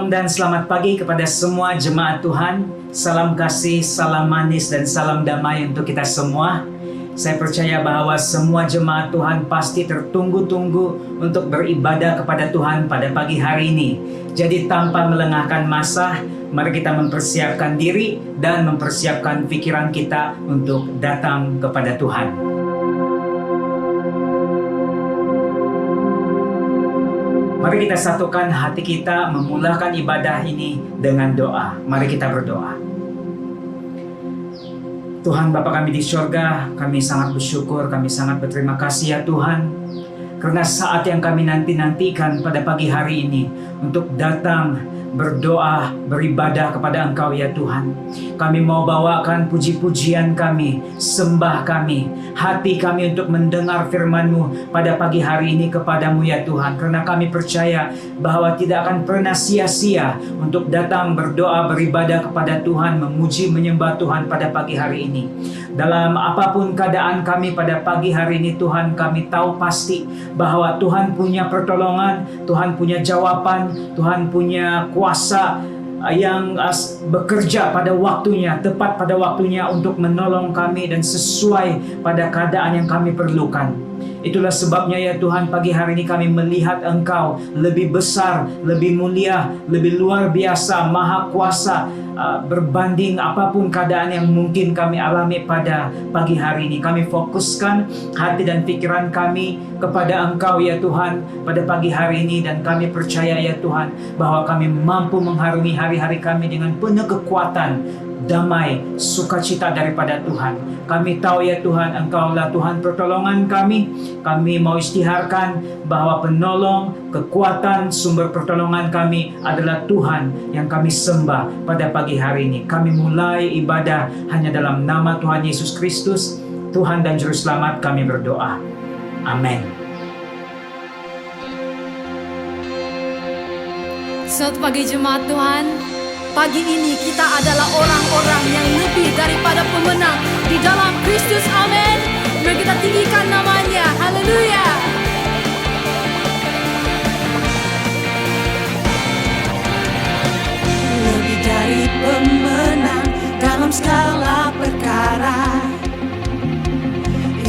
Shalom dan selamat pagi kepada semua jemaat Tuhan. Salam kasih, salam manis, dan salam damai untuk kita semua. Saya percaya bahwa semua jemaat Tuhan pasti tertunggu-tunggu untuk beribadah kepada Tuhan pada pagi hari ini. Jadi tanpa melengahkan masa, mari kita mempersiapkan diri dan mempersiapkan pikiran kita untuk datang kepada Tuhan. Mari kita satukan hati kita memulakan ibadah ini dengan doa. Mari kita berdoa. Tuhan Bapa kami di surga, kami sangat bersyukur, kami sangat berterima kasih ya Tuhan. Karena saat yang kami nanti-nantikan pada pagi hari ini untuk datang berdoa, beribadah kepada Engkau ya Tuhan. Kami mau bawakan puji-pujian kami, sembah kami, hati kami untuk mendengar firman-Mu pada pagi hari ini kepadamu ya Tuhan. Karena kami percaya bahwa tidak akan pernah sia-sia untuk datang berdoa, beribadah kepada Tuhan, memuji, menyembah Tuhan pada pagi hari ini. Dalam apapun keadaan kami pada pagi hari ini Tuhan, kami tahu pasti bahwa Tuhan punya pertolongan, Tuhan punya jawaban, Tuhan punya kuasa yang bekerja pada waktunya, tepat pada waktunya untuk menolong kami dan sesuai pada keadaan yang kami perlukan. Itulah sebabnya ya Tuhan, pagi hari ini kami melihat Engkau lebih besar, lebih mulia, lebih luar biasa, maha kuasa, berbanding apapun keadaan yang mungkin kami alami pada pagi hari ini. Kami fokuskan hati dan pikiran kami kepada Engkau ya Tuhan pada pagi hari ini, dan kami percaya ya Tuhan bahwa kami mampu mengharungi hari-hari kami dengan penuh kekuatan, damai, sukacita daripada Tuhan. Kami tahu ya Tuhan, Engkaulah Tuhan pertolongan kami. Kami mau isytiharkan bahwa penolong, kekuatan, sumber pertolongan kami adalah Tuhan yang kami sembah pada pagi hari ini. Kami mulai ibadah hanya dalam nama Tuhan Yesus Kristus, Tuhan dan Juru Selamat kami berdoa. Amin. Selamat pagi jemaat Tuhan. Pagi ini kita adalah orang-orang yang lebih daripada pemenang di dalam Kristus. Amin. Mari kita tinggikan namanya. Haleluya. Lebih dari pemenang dalam segala perkara,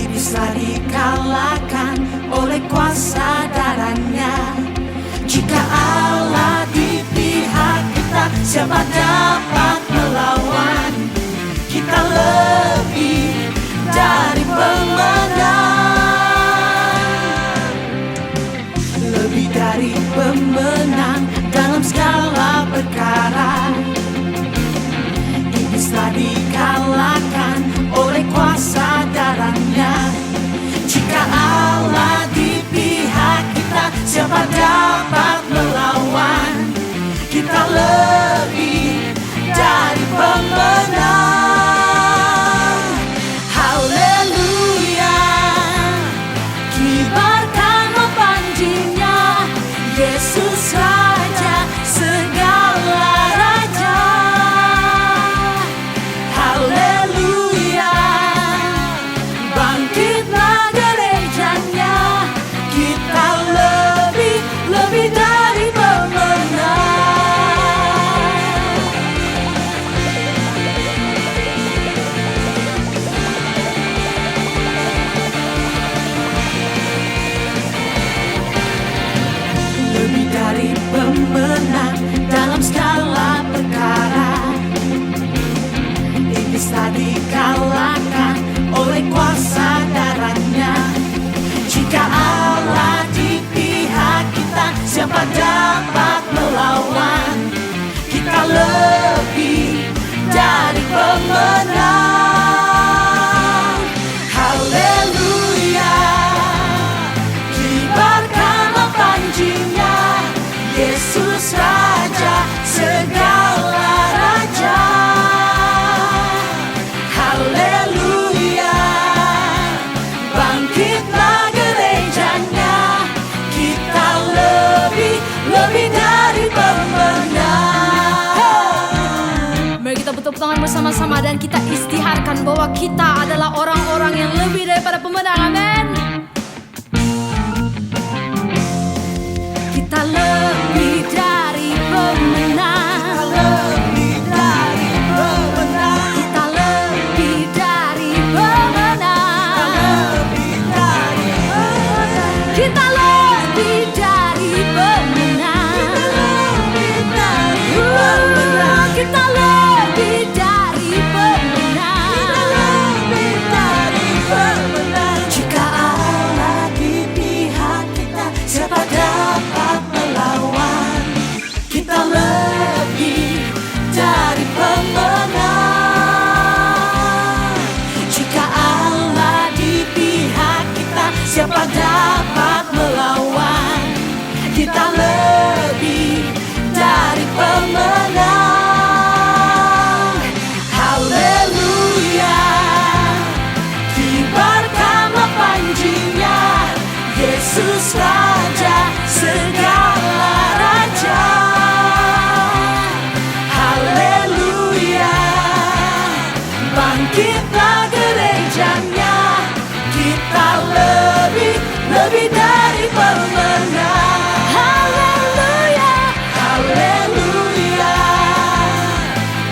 iblislah dikalahkan oleh kuasa darahnya. Jika Allah di pihak kita, siapa dapat melawan? Kita lebih dari pemenang, lebih dari pemenang dalam segala perkara. Iblislah dikalahkan oleh kuasa darahnya. Jika Allah di pihak kita, siapa dapat melawan? Kita lebih dari pemenang. Haleluya, kibarkanlah panjinya, Yesus Raja segala raja. Haleluya, bangkitlah gerejanya, kita lebih dari pemenang. Lebih dari pemenang dalam segala perkara, iblislah dikalahkan oleh kuasa darahnya. Jika Allah di pihak kita, siapa dapat melawan? Kita lebih dari pemenang. Haleluya, kibarkanlah panjinya, Yesus Raja segala raja. Haleluya, bangkitlah gerejanya, kita lebih dari pemenang. Mari kita bertepuk tangan bersama-sama dan kita istiharkan bahwa kita adalah orang-orang yang lebih daripada pemenang. Amin. Kita lebih dari pemenang. Bangkitlah gerejanya, kita lebih dari pemenang. Haleluya, haleluya.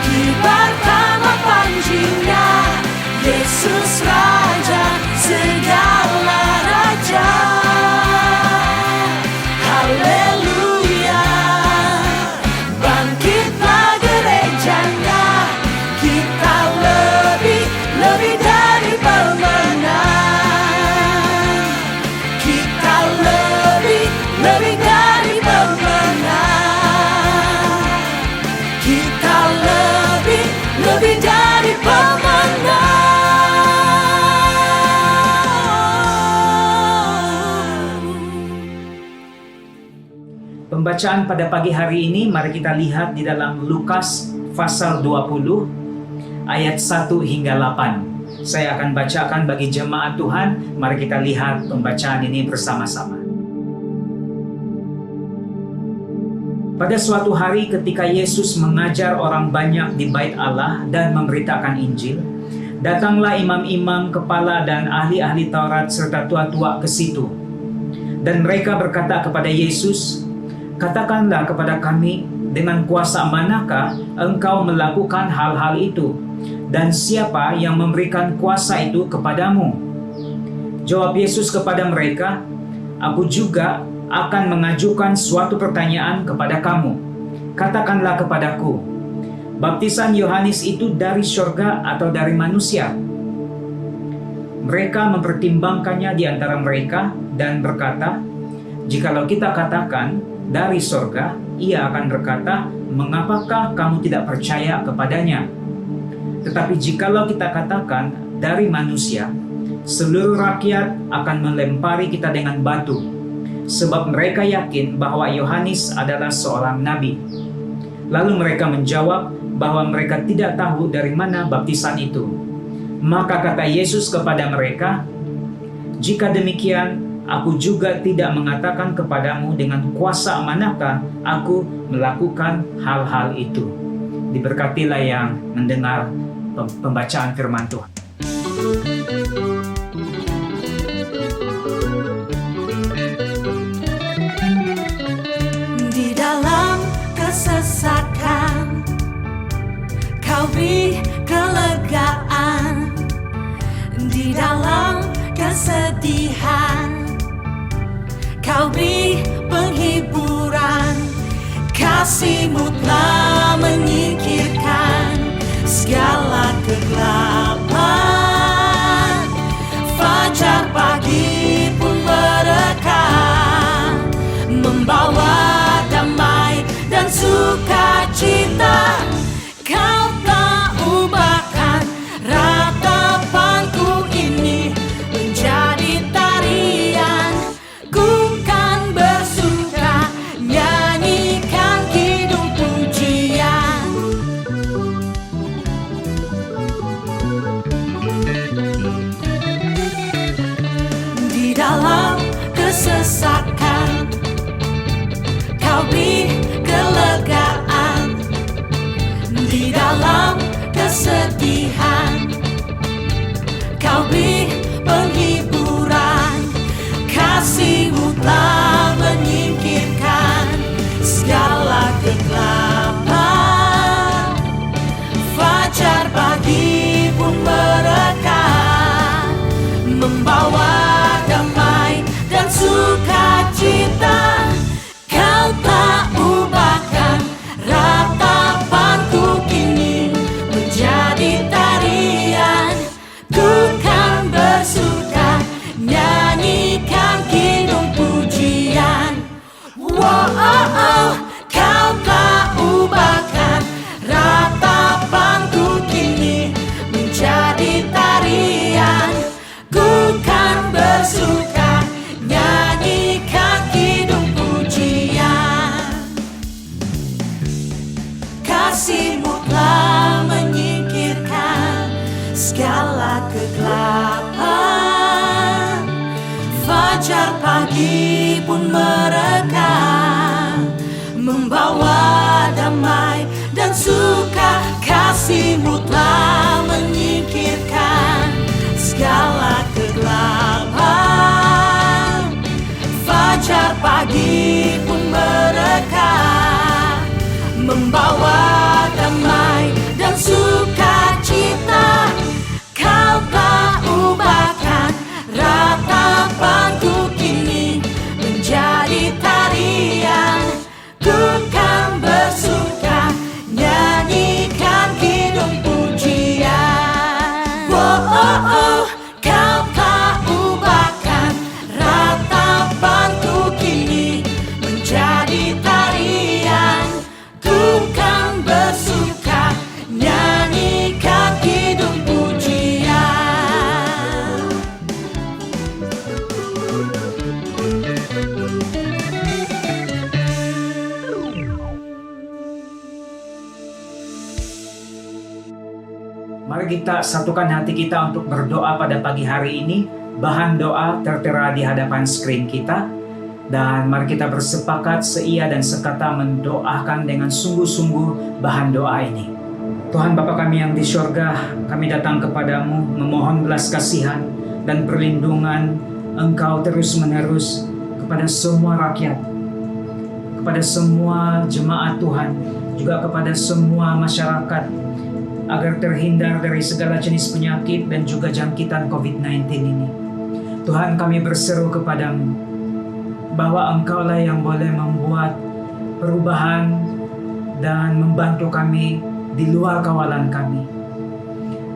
Kibarkan panjinya, Yesus Raja segala raja. Haleluya. Bangkitlah gerejanya, kita lebih dari pemenang. Kita lebih dari pemenang. Kita lebih dari pemenang. Pembacaan pada pagi hari ini mari kita lihat di dalam Lukas pasal 20 ayat 1 hingga 8. Saya akan bacakan bagi jemaat Tuhan. Mari kita lihat pembacaan ini bersama-sama. Pada suatu hari ketika Yesus mengajar orang banyak di bait Allah dan memberitakan Injil, datanglah imam-imam kepala dan ahli-ahli Taurat serta tua-tua ke situ. Dan mereka berkata kepada Yesus, "Katakanlah kepada kami, dengan kuasa manakah engkau melakukan hal-hal itu? Dan siapa yang memberikan kuasa itu kepadamu?" Jawab Yesus kepada mereka, "Aku juga akan mengajukan suatu pertanyaan kepada kamu. Katakanlah kepadaku, baptisan Yohanes itu dari surga atau dari manusia?" Mereka mempertimbangkannya di antara mereka dan berkata, "Jikalau kita katakan dari surga," ia akan berkata, "Mengapakah kamu tidak percaya kepadanya? Tetapi jikalau kita katakan dari manusia, seluruh rakyat akan melempari kita dengan batu, sebab mereka yakin bahwa Yohanes adalah seorang nabi." Lalu mereka menjawab bahwa mereka tidak tahu dari mana baptisan itu. Maka kata Yesus kepada mereka, "Jika demikian, aku juga tidak mengatakan kepadamu dengan kuasa manakah aku melakukan hal-hal itu." Diberkatilah yang mendengar pembacaan firman Tuhan. Di dalam kesesakan, Kau beri kelegaan. Di dalam kesedihan, Kau beri penghiburan. Kasih-Mu telah menyingkirkan segala kegelapan. Fajar pagi pun merekah, membawa damai dan sukacita. Kau tak ubahkan ratapanku ini menjadi tarian. Ku kan bersuka, nyanyikan kidung pujian. Di dalam kesesakan, Kau beri kelegaan. Di dalam kesedihan, Kau beri penghiburan. Kasih-Mu telah menyingkirkan segala kegelapan. Fajar pagi pun merekah, membawa damai dan sukacita. Kau tak ubahkan ratapanku kini menjadi tarian. Ku kan bersuka, nyanyikan kidung pujian. Wow, Kau tak ubahkan ratapanku kini menjadi tarian. Ku kan bersuka, nyanyikan kidung pujian. Kasih-Mu telah menyingkirkan segala kegelapan. Fajar pagi pun merekah, membawa damai dan suka. Kasih-Mu telah menyingkirkan membawa damai dan sukacita. Kau telah ubahkan ratapanku kini menjadi tarian. Ku kan bersuka nyanyikan kidung pujian. Oh, oh, oh, kau telah ubahkan ratapanku kini menjadi tarian. Ku kan bersuka nyanyikan kidung pujian. Mari kita satukan hati kita untuk berdoa pada pagi hari ini. Bahan doa tertera di hadapan screen kita. Dan mari kita bersepakat seia dan sekata mendoakan dengan sungguh-sungguh bahan doa ini. Tuhan Bapa kami yang di surga, kami datang kepadamu memohon belas kasihan dan perlindungan Engkau terus-menerus kepada semua rakyat, kepada semua jemaat Tuhan, juga kepada semua masyarakat, agar terhindar dari segala jenis penyakit dan juga jangkitan COVID-19 ini. Tuhan, kami berseru kepadamu bahwa Engkaulah yang boleh membuat perubahan dan membantu kami di luar kawalan kami.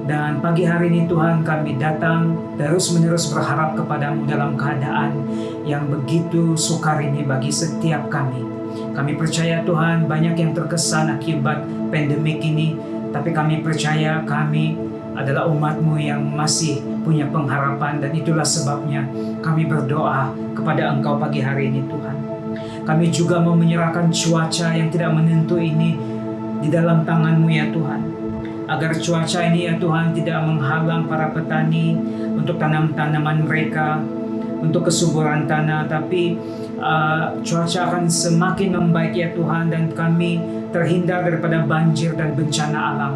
Dan pagi hari ini Tuhan, kami datang terus-menerus berharap kepadamu dalam keadaan yang begitu sukar ini bagi setiap kami. Kami percaya Tuhan, banyak yang terkesan akibat pandemik ini, tapi kami percaya kami adalah umat-Mu yang masih punya pengharapan, dan itulah sebabnya kami berdoa kepada Engkau pagi hari ini Tuhan. Kami juga mau menyerahkan cuaca yang tidak menentu ini di dalam tangan-Mu ya Tuhan. Agar cuaca ini ya Tuhan tidak menghalang para petani untuk tanam-tanaman mereka, untuk kesuburan tanah, tapi cuaca akan semakin membaik ya Tuhan, dan kami terhindar daripada banjir dan bencana alam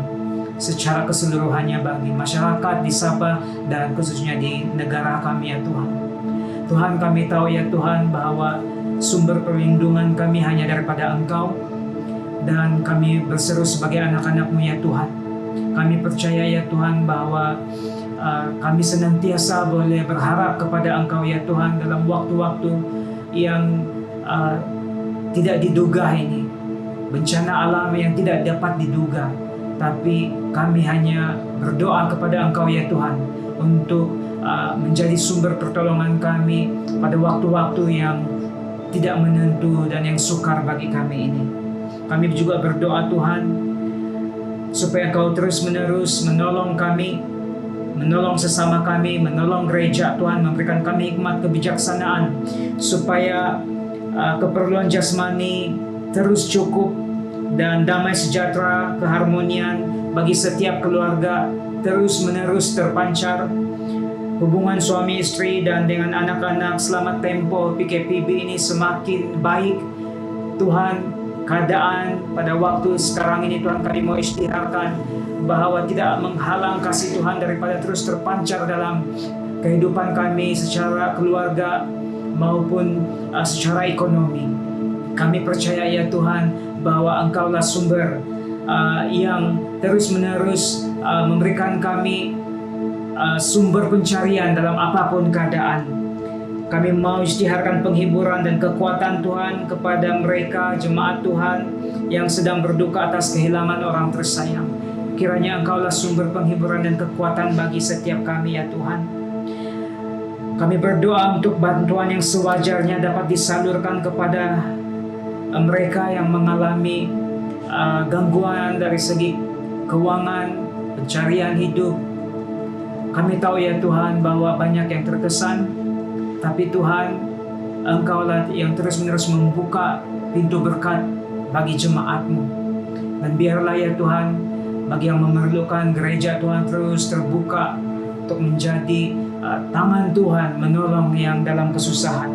secara keseluruhannya bagi masyarakat di Sabah dan khususnya di negara kami ya Tuhan. Tuhan, kami tahu ya Tuhan bahwa sumber perlindungan kami hanya daripada Engkau, dan kami berseru sebagai anak-anak-Mu ya Tuhan. Kami percaya ya Tuhan bahwa kami senantiasa boleh berharap kepada Engkau ya Tuhan dalam waktu-waktu yang tidak diduga ini, bencana alam yang tidak dapat diduga. Tapi kami hanya berdoa kepada Engkau ya Tuhan untuk menjadi sumber pertolongan kami pada waktu-waktu yang tidak menentu dan yang sukar bagi kami ini. Kami juga berdoa Tuhan supaya Engkau terus-menerus menolong kami, menolong sesama kami, menolong gereja Tuhan, memberikan kami hikmat kebijaksanaan supaya keperluan jasmani terus cukup, dan damai sejahtera, keharmonian bagi setiap keluarga terus-menerus terpancar. Hubungan suami istri dan dengan anak-anak selama tempo PKPB ini semakin baik. Tuhan, keadaan pada waktu sekarang ini Tuhan, kami mau isytiharkan bahwa tidak menghalang kasih Tuhan daripada terus terpancar dalam kehidupan kami secara keluarga maupun secara ekonomi. Kami percaya ya Tuhan bahwa Engkaulah sumber yang terus-menerus memberikan kami sumber pencarian dalam apapun keadaan. Kami mau isytiharkan penghiburan dan kekuatan Tuhan kepada mereka jemaat Tuhan yang sedang berduka atas kehilangan orang tersayang. Kiranya Engkaulah sumber penghiburan dan kekuatan bagi setiap kami ya Tuhan. Kami berdoa untuk bantuan yang sewajarnya dapat disalurkan kepada mereka yang mengalami gangguan dari segi keuangan, pencarian hidup. Kami tahu ya Tuhan bahwa banyak yang terkesan, tapi Tuhan, Engkaulah yang terus-menerus membuka pintu berkat bagi jemaat-Mu. Dan biarlah ya Tuhan, bagi yang memerlukan gereja Tuhan terus terbuka untuk menjadi tangan Tuhan menolong yang dalam kesusahan.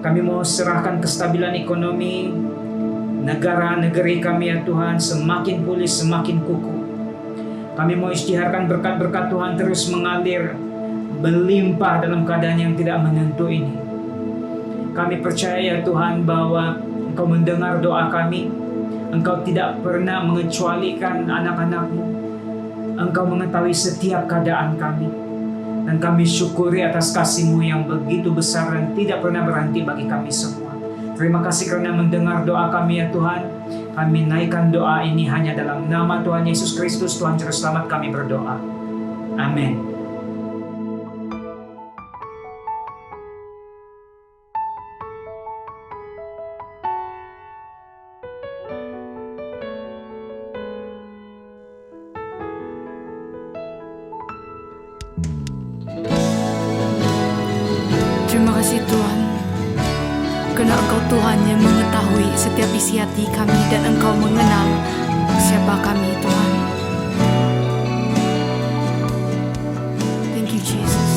Kami mau serahkan kestabilan ekonomi negara negeri kami ya Tuhan semakin pulih, semakin kukuh. Kami mau isytiharkan berkat-berkat Tuhan terus mengalir, berlimpah dalam keadaan yang tidak menentu ini. Kami percaya ya Tuhan bahwa Engkau mendengar doa kami. Engkau tidak pernah mengecualikan anak-anak-Mu. Engkau mengetahui setiap keadaan kami. Dan kami syukuri atas kasih-Mu yang begitu besar dan tidak pernah berhenti bagi kami semua. Terima kasih karena mendengar doa kami ya Tuhan. Kami naikkan doa ini hanya dalam nama Tuhan Yesus Kristus, Tuhan Juru Selamat kami berdoa. Amin. Terima kasih Tuhan, karena Engkau Tuhan yang mengetahui setiap isi hati kami dan Engkau mengenal siapa kami Tuhan. Thank you Jesus.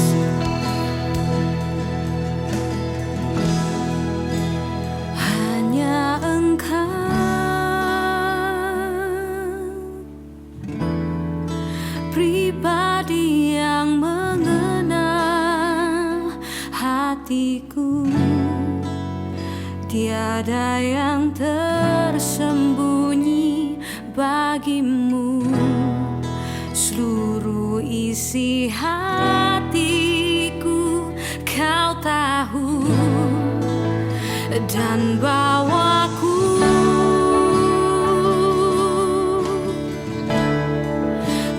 Hanya Engkau pribadi yang mengenal hatiku. Tiada yang tersembunyi bagimu. Seluruh isi hatiku Kau tahu, dan bawaku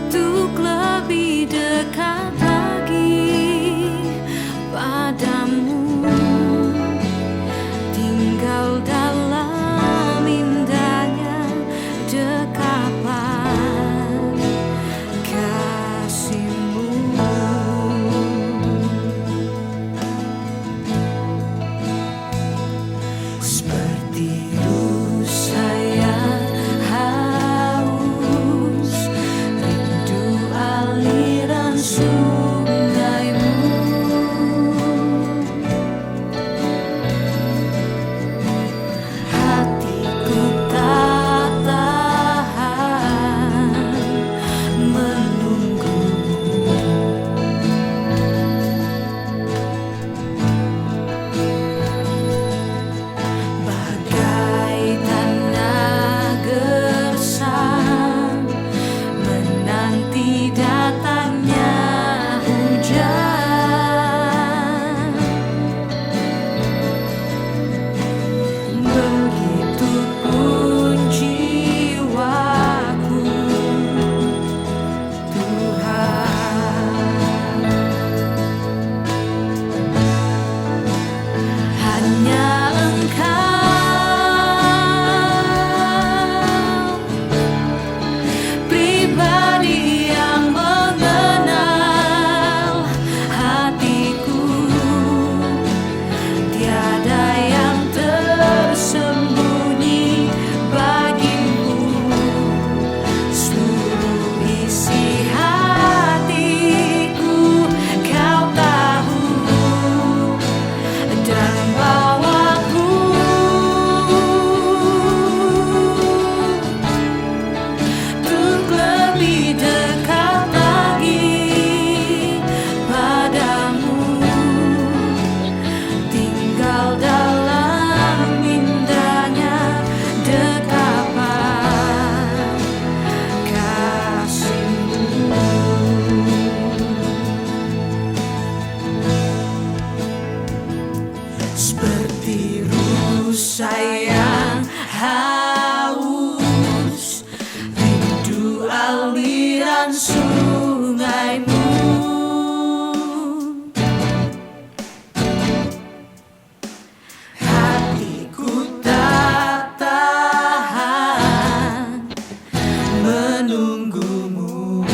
untuk lebih dekat lagi padamu. Tinggal dalam indahnya dekapan kasih-Mu. Seperti rusa yang haus, rindu aliran sungai-Mu. Hatiku tak tahan menunggu-Mu. Bagai tanah gersang menanti datangnya hujan, begitupun jiwaku Tuhan. Hanya Engkau pribadi yang mengenal hatiku. Tiada yang tersembunyi bagimu. Seluruh isi hatiku Kau tahu, dan bawaku untuk lebih dekat lagi padamu. Tinggal dalam indahnya dekapan kasih-Mu. Seperti rusa yang haus, rindu aliran sungai-Mu. Hatiku tak tahan menunggu-Mu.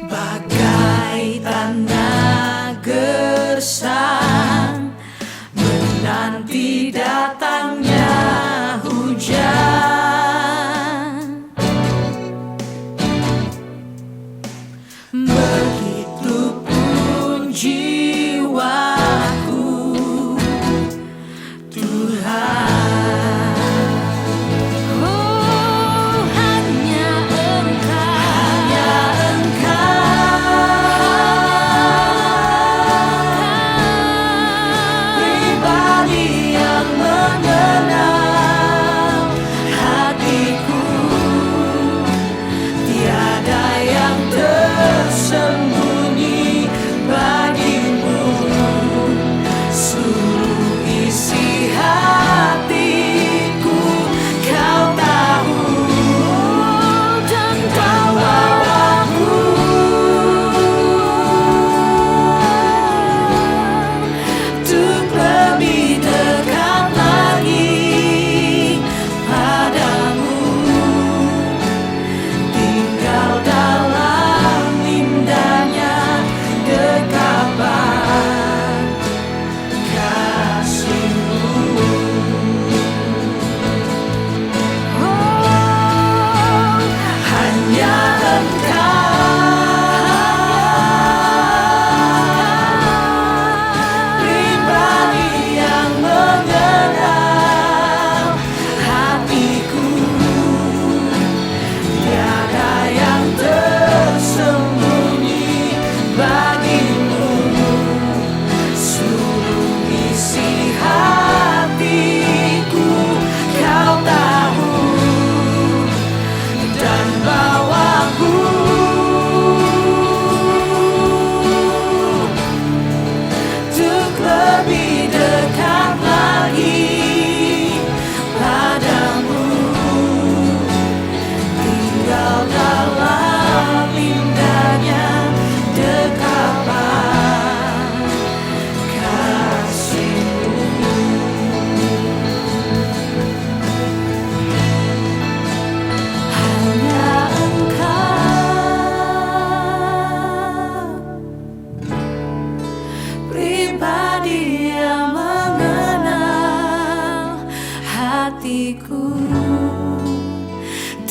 Bagai tanah gersang menanti datangnya hujan, begitupun jiwaku Tuhan. Oh, hanya Engkau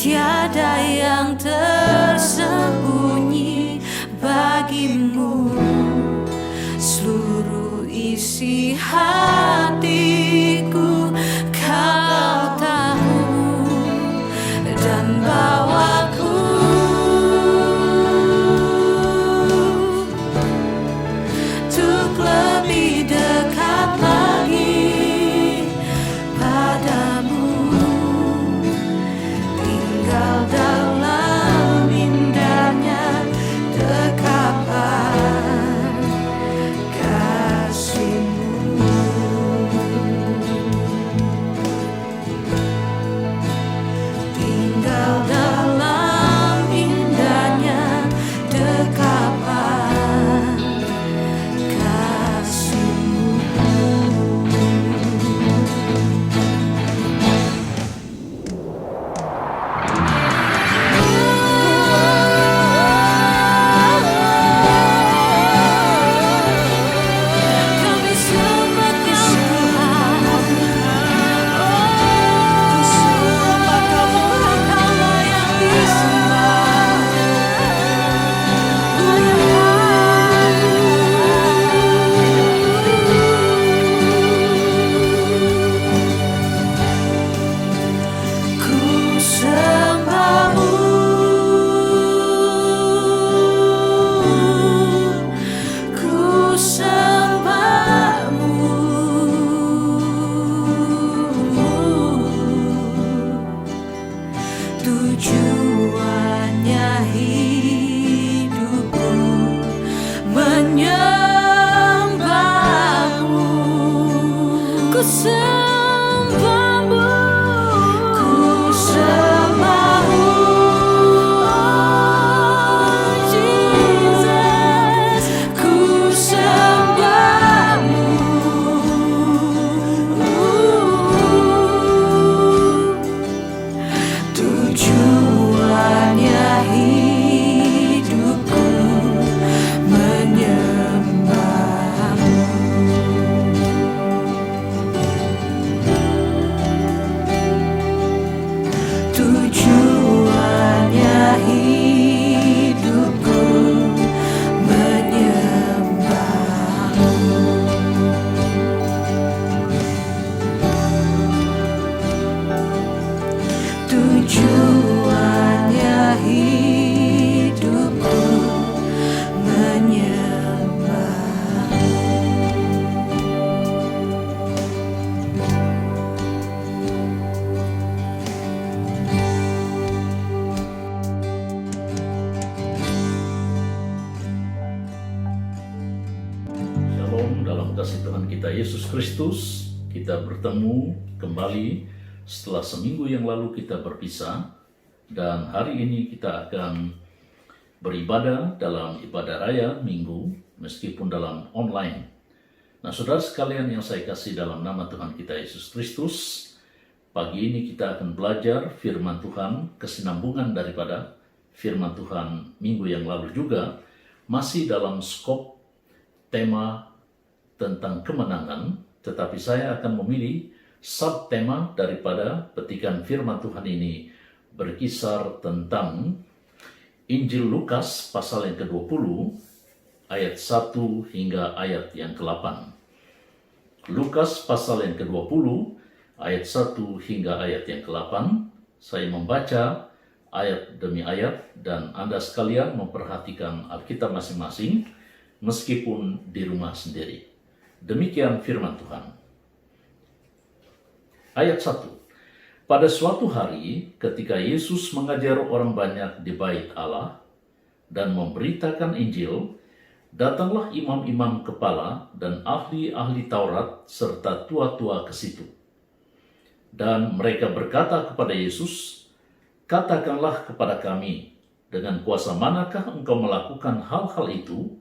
tiada yang tersembunyi bagimu. Seluruh isi hatiku kau tahu, dan bawaku untuk lebih dekat lagi padamu, tinggal dalam indahnya dekapan kasih-Mu. Tinggal dalam indahnya dekapan kasih-Mu. Kami sembah Tuhan, sembah Kaulah yang disembah. Ku sembah-Mu, ku sembah-Mu. Tujuannya hidupku menyembah-Mu. Ku sembah-Mu, ku sembah-Mu, Jesus. Ku sembah-Mu. Tujuannya hidupku menyembah-Mu. Tujuannya hidupku menyembah-Mu. Tujuannya hidupku menyembah-Mu. Shalom dalam kasih Tuhan kita Yesus Kristus. Kita bertemu kembali setelah seminggu yang lalu kita berpisah, dan hari ini kita akan beribadah dalam ibadah raya minggu meskipun dalam online. Nah, saudara sekalian yang saya kasih dalam nama Tuhan kita Yesus Kristus, pagi ini kita akan belajar firman Tuhan, kesinambungan daripada firman Tuhan minggu yang lalu juga, masih dalam skop tema tentang kemenangan, tetapi saya akan memilih subtema daripada petikan firman Tuhan ini berkisar tentang Injil Lukas pasal yang ke-20 ayat 1 hingga ayat yang ke-8. Lukas pasal yang ke-20 ayat 1 hingga ayat yang ke-8. Saya membaca ayat demi ayat dan Anda sekalian memperhatikan Alkitab masing-masing meskipun di rumah sendiri. Demikian firman Tuhan. Ayat 1. Pada suatu hari ketika Yesus mengajar orang banyak di bait Allah dan memberitakan Injil, datanglah imam-imam kepala dan ahli-ahli Taurat serta tua-tua ke situ. Dan mereka berkata kepada Yesus, "Katakanlah kepada kami, dengan kuasa manakah engkau melakukan hal-hal itu,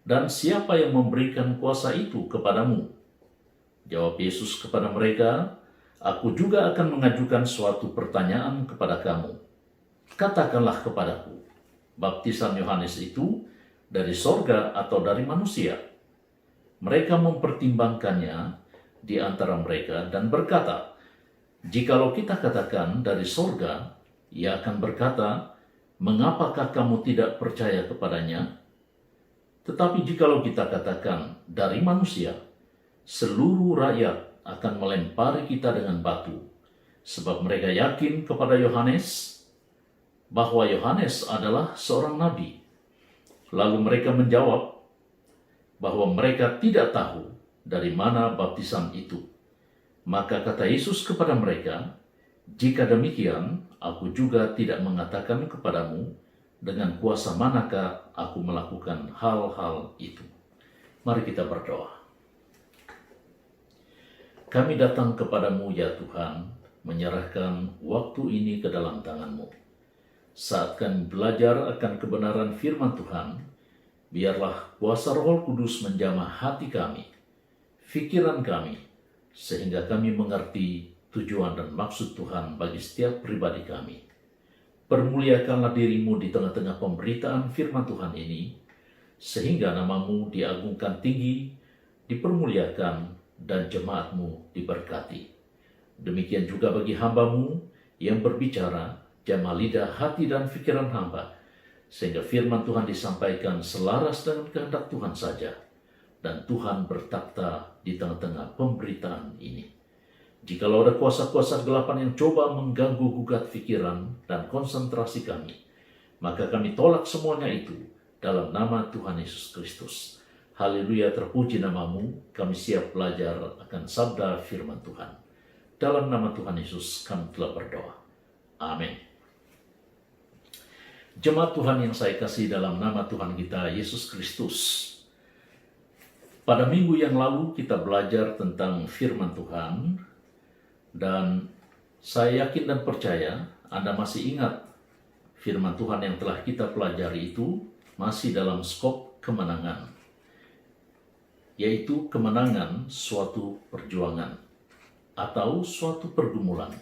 dan siapa yang memberikan kuasa itu kepadamu?" Jawab Yesus kepada mereka, "Aku juga akan mengajukan suatu pertanyaan kepada kamu. Katakanlah kepadaku, baptisan Yohanes itu dari sorga atau dari manusia?" Mereka mempertimbangkannya di antara mereka dan berkata, "Jikalau kita katakan dari sorga, Ia akan berkata, "Mengapakah kamu tidak percaya kepadanya?" Tetapi jikalau kita katakan dari manusia, seluruh rakyat akan melempari kita dengan batu, sebab mereka yakin kepada Yohanes bahwa Yohanes adalah seorang nabi. Lalu mereka menjawab bahwa mereka tidak tahu dari mana baptisan itu. Maka kata Yesus kepada mereka, "Jika demikian, aku juga tidak mengatakan kepadamu dengan kuasa manakah aku melakukan hal-hal itu." Mari kita berdoa. Kami datang kepadamu ya Tuhan, menyerahkan waktu ini ke dalam tangan-Mu. Saat kami belajar akan kebenaran firman Tuhan, biarlah kuasa Roh Kudus menjamah hati kami, pikiran kami, sehingga kami mengerti tujuan dan maksud Tuhan bagi setiap pribadi kami. Permuliakanlah diri-Mu di tengah-tengah pemberitaan firman Tuhan ini, sehingga nama-Mu diagungkan tinggi, dipermuliakan, dan jemaat-Mu diberkati. Demikian juga bagi hamba-Mu yang berbicara, jamah lidah, hati, dan pikiran hamba, sehingga firman Tuhan disampaikan selaras dengan kehendak Tuhan saja, dan Tuhan bertakhta di tengah-tengah pemberitaan ini. Jikalau ada kuasa-kuasa kegelapan yang coba mengganggu gugat pikiran dan konsentrasi kami, maka kami tolak semuanya itu dalam nama Tuhan Yesus Kristus. Haleluya, terpuji nama-Mu, kami siap belajar akan sabda firman Tuhan. Dalam nama Tuhan Yesus kami telah berdoa. Amin. Jemaat Tuhan yang saya kasih dalam nama Tuhan kita Yesus Kristus. Pada minggu yang lalu kita belajar tentang firman Tuhan, dan saya yakin dan percaya Anda masih ingat firman Tuhan yang telah kita pelajari itu masih dalam skop kemenangan, yaitu kemenangan suatu perjuangan atau suatu pergumulan.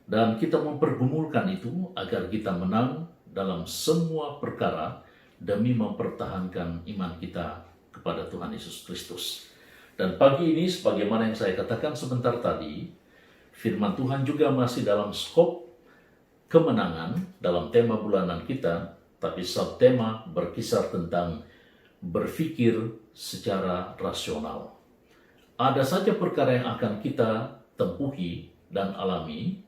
Dan kita mempergumulkan itu agar kita menang dalam semua perkara demi mempertahankan iman kita kepada Tuhan Yesus Kristus. Dan pagi ini, sebagaimana yang saya katakan sebentar tadi, firman Tuhan juga masih dalam skop kemenangan dalam tema bulanan kita, tapi subtema berkisar tentang berpikir secara rasional. Ada saja perkara yang akan kita tempuhi dan alami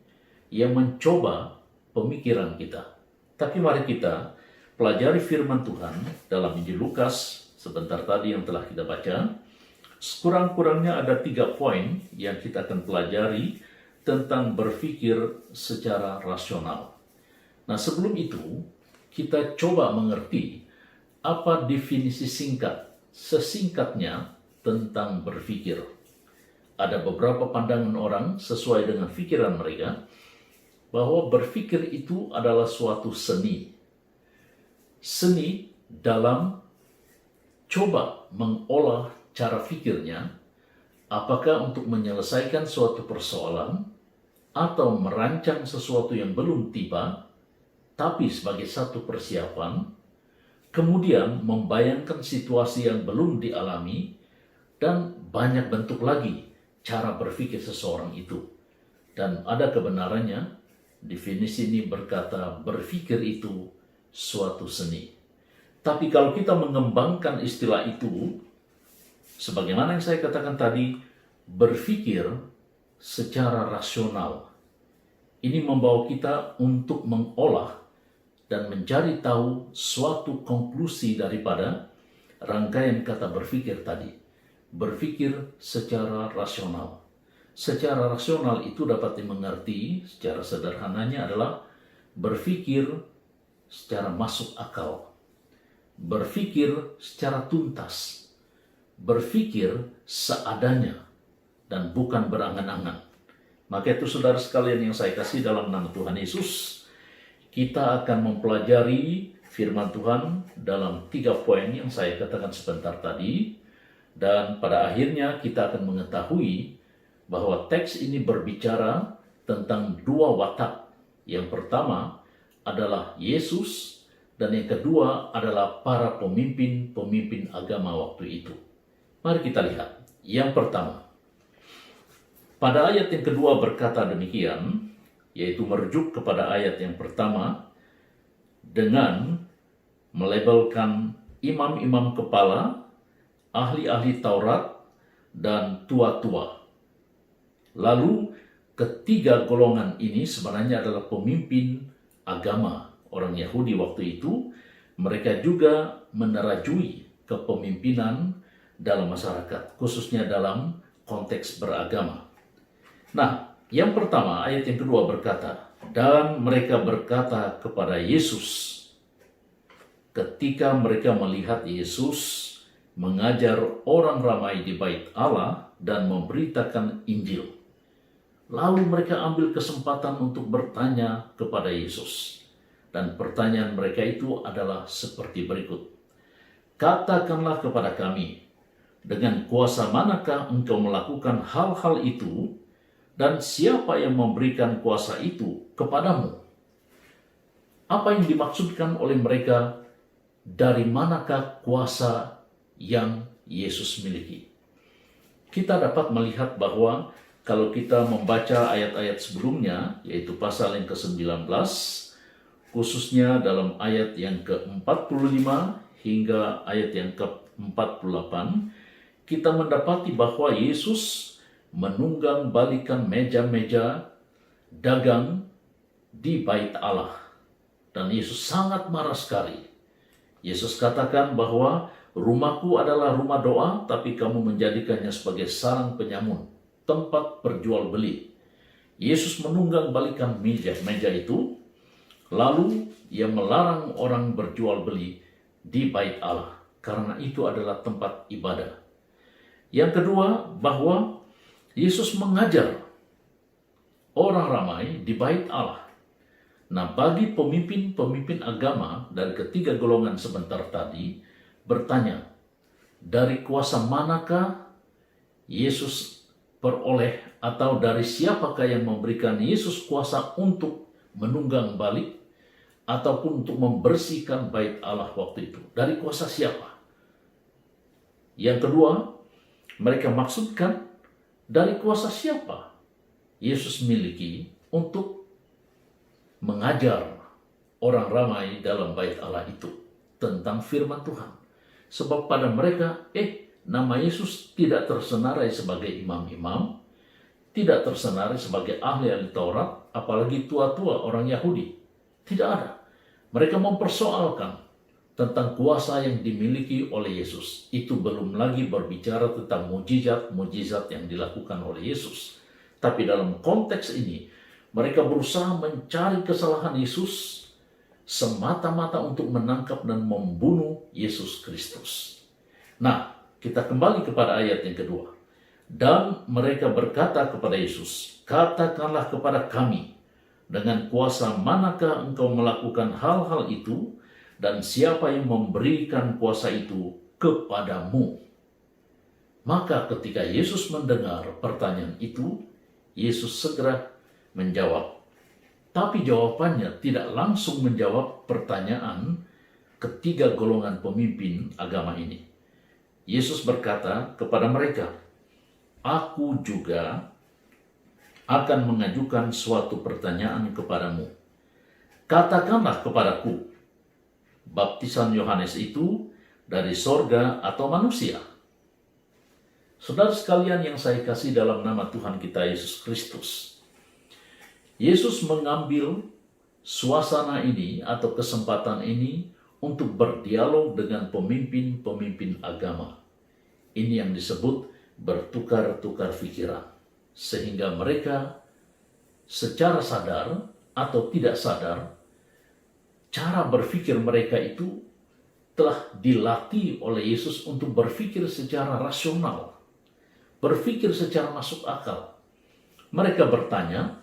yang mencoba pemikiran kita. Tapi mari kita pelajari firman Tuhan dalam Injil Lukas sebentar tadi yang telah kita baca. Sekurang-kurangnya ada 3 poin yang kita akan pelajari tentang berpikir secara rasional. Nah, sebelum itu kita coba mengerti apa definisi singkat, sesingkatnya tentang berpikir. Ada beberapa pandangan orang sesuai dengan pikiran mereka bahwa berpikir itu adalah suatu seni. Seni dalam coba mengolah cara pikirnya, apakah untuk menyelesaikan suatu persoalan atau merancang sesuatu yang belum tiba, tapi sebagai satu persiapan, kemudian membayangkan situasi yang belum dialami, dan banyak bentuk lagi cara berpikir seseorang itu. Dan ada kebenarannya, definisi ini berkata berpikir itu suatu seni. Tapi kalau kita mengembangkan istilah itu, sebagaimana yang saya katakan tadi, berpikir secara rasional. Ini membawa kita untuk mengolah dan mencari tahu suatu konklusi daripada rangkaian kata berpikir tadi. Berpikir secara rasional. Secara rasional itu dapat dimengerti secara sederhananya adalah berpikir secara masuk akal. Berpikir secara tuntas. Berpikir seadanya dan bukan berangan-angan. Maka itu saudara sekalian yang saya kasih dalam nama Tuhan Yesus, kita akan mempelajari firman Tuhan dalam 3 poin yang saya katakan sebentar tadi. Dan pada akhirnya kita akan mengetahui bahwa teks ini berbicara tentang 2 watak. Yang pertama adalah Yesus, dan yang kedua adalah para pemimpin-pemimpin agama waktu itu. Mari kita lihat. Yang pertama, pada ayat yang kedua berkata demikian, yaitu merujuk kepada ayat yang pertama dengan melabelkan imam-imam kepala, ahli-ahli Taurat, dan tua-tua. Lalu ketiga golongan ini sebenarnya adalah pemimpin agama orang Yahudi waktu itu. Mereka juga menerajui kepemimpinan dalam masyarakat, khususnya dalam konteks beragama. Nah, yang pertama, ayat yang kedua berkata, dan mereka berkata kepada Yesus, ketika mereka melihat Yesus mengajar orang ramai di bait Allah dan memberitakan Injil. Lalu mereka ambil kesempatan untuk bertanya kepada Yesus. Dan pertanyaan mereka itu adalah seperti berikut. Katakanlah kepada kami, dengan kuasa manakah engkau melakukan hal-hal itu, dan siapa yang memberikan kuasa itu kepadamu? Apa yang dimaksudkan oleh mereka, dari manakah kuasa yang Yesus miliki? Kita dapat melihat bahwa kalau kita membaca ayat-ayat sebelumnya, yaitu pasal yang ke-19, khususnya dalam ayat yang ke-45 hingga ayat yang ke-48, kita mendapati bahwa Yesus menunggang balikan meja-meja dagang di bait Allah. Dan Yesus sangat marah sekali. Yesus katakan bahwa rumahku adalah rumah doa, tapi kamu menjadikannya sebagai sarang penyamun, tempat berjual beli. Yesus menunggang balikan meja itu, lalu ia melarang orang berjual beli di bait Allah, karena itu adalah tempat ibadah. Yang kedua, bahwa Yesus mengajar orang ramai di bait Allah. Nah, bagi pemimpin-pemimpin agama dari ketiga golongan sebentar tadi bertanya, dari kuasa manakah Yesus peroleh, atau dari siapakah yang memberikan Yesus kuasa untuk menunggang balik ataupun untuk membersihkan bait Allah waktu itu? Dari kuasa siapa? Yang kedua, mereka maksudkan dari kuasa siapa Yesus miliki untuk mengajar orang ramai dalam bait Allah itu tentang firman Tuhan. Sebab pada mereka, nama Yesus tidak tersenarai sebagai imam-imam, tidak tersenarai sebagai ahli-ahli Taurat, apalagi tua-tua orang Yahudi. Tidak ada. Mereka mempersoalkan tentang kuasa yang dimiliki oleh Yesus. Itu belum lagi berbicara tentang mujizat-mujizat yang dilakukan oleh Yesus. Tapi dalam konteks ini, mereka berusaha mencari kesalahan Yesus semata-mata untuk menangkap dan membunuh Yesus Kristus. Nah, kita kembali kepada ayat yang kedua. Dan mereka berkata kepada Yesus, katakanlah kepada kami, dengan kuasa manakah engkau melakukan hal-hal itu, dan siapa yang memberikan kuasa itu kepadamu? Maka ketika Yesus mendengar pertanyaan itu, Yesus segera menjawab. Tapi jawabannya tidak langsung menjawab pertanyaan ketiga golongan pemimpin agama ini. Yesus berkata kepada mereka, aku juga akan mengajukan suatu pertanyaan kepadamu. Katakanlah kepadaku, baptisan Yohanes itu dari sorga atau manusia? Saudara sekalian yang saya kasih dalam nama Tuhan kita Yesus Kristus, Yesus mengambil suasana ini atau kesempatan ini untuk berdialog dengan pemimpin-pemimpin agama. Ini yang disebut bertukar-tukar pikiran. Sehingga mereka secara sadar atau tidak sadar, cara berpikir mereka itu telah dilatih oleh Yesus untuk berpikir secara rasional, berpikir secara masuk akal. Mereka bertanya,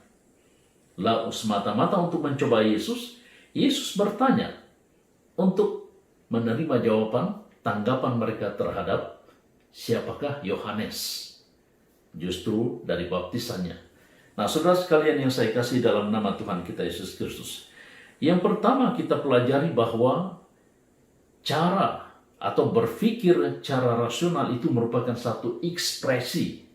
lalu semata-mata untuk mencoba Yesus, Yesus bertanya untuk menerima jawaban tanggapan mereka terhadap siapakah Yohanes, justru dari baptisannya. Nah, saudara sekalian yang saya kasih dalam nama Tuhan kita Yesus Kristus, yang pertama kita pelajari bahwa cara atau berpikir cara rasional itu merupakan satu ekspresi